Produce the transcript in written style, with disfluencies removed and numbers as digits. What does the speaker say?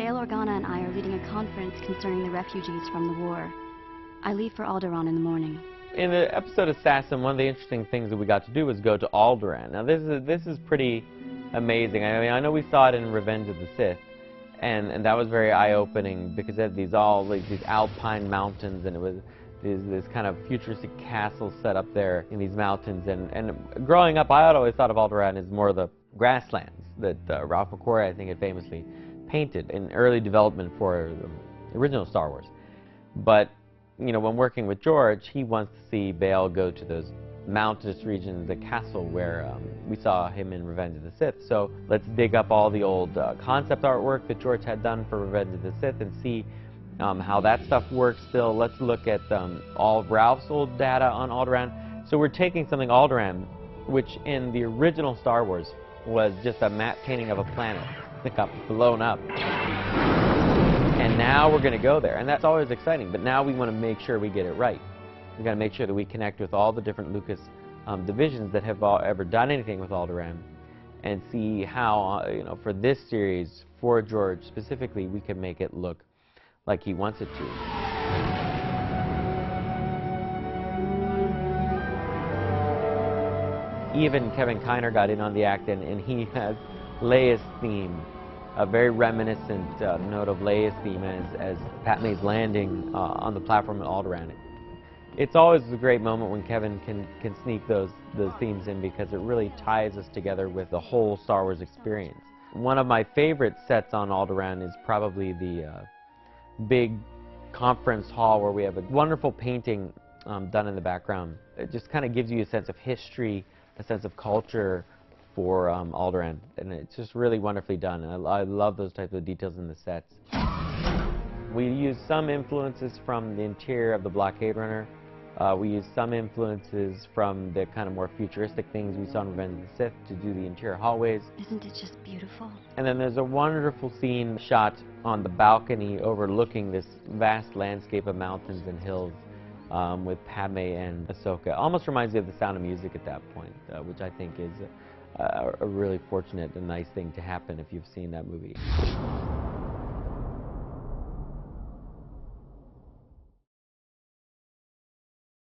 Bail Organa and I are leading a conference concerning the refugees from the war. I leave for Alderaan in the morning. In the episode Assassin, one of the interesting things that we got to do was go to Alderaan. Now this is pretty amazing. I mean, I know we saw it in Revenge of the Sith, and that was very eye-opening because it had these alpine mountains, and it was this kind of futuristic castle set up there in these mountains. And growing up, I had always thought of Alderaan as more of the grasslands that Ralph McQuarrie, I think, had famously painted in early development for the original Star Wars. But you know, when working with George, he wants to see Bail go to those mountainous regions, the castle where we saw him in Revenge of the Sith. So let's dig up all the old concept artwork that George had done for Revenge of the Sith and see how that stuff works still. Let's look at all of Ralph's old data on Alderaan. So we're taking something Alderaan, which in the original Star Wars was just a matte painting of a planet that got blown up. And now we're going to go there, and that's always exciting, but now we want to make sure we get it right. We've got to make sure that we connect with all the different Lucas divisions that have ever done anything with Alderaan and see how, you know, for this series, for George specifically, we can make it look like he wants it to. Even Kevin Kiner got in on the act, and he has Leia's theme, a very reminiscent note of Leia's theme as Padmé's landing on the platform at Alderaan. It's always a great moment when Kevin can sneak those themes in because it really ties us together with the whole Star Wars experience. One of my favorite sets on Alderaan is probably the big conference hall where we have a wonderful painting done in the background. It just kind of gives you a sense of history, a sense of culture for Alderaan, and it's just really wonderfully done. And I love those types of details in the sets. We use some influences from the interior of the Blockade Runner. We use some influences from the kind of more futuristic things we saw in Revenge of the Sith to do the interior hallways. Isn't it just beautiful? And then there's a wonderful scene shot on the balcony overlooking this vast landscape of mountains and hills with Padmé and Ahsoka. Almost reminds me of The Sound of Music at that point, which I think is a really fortunate and nice thing to happen if you've seen that movie.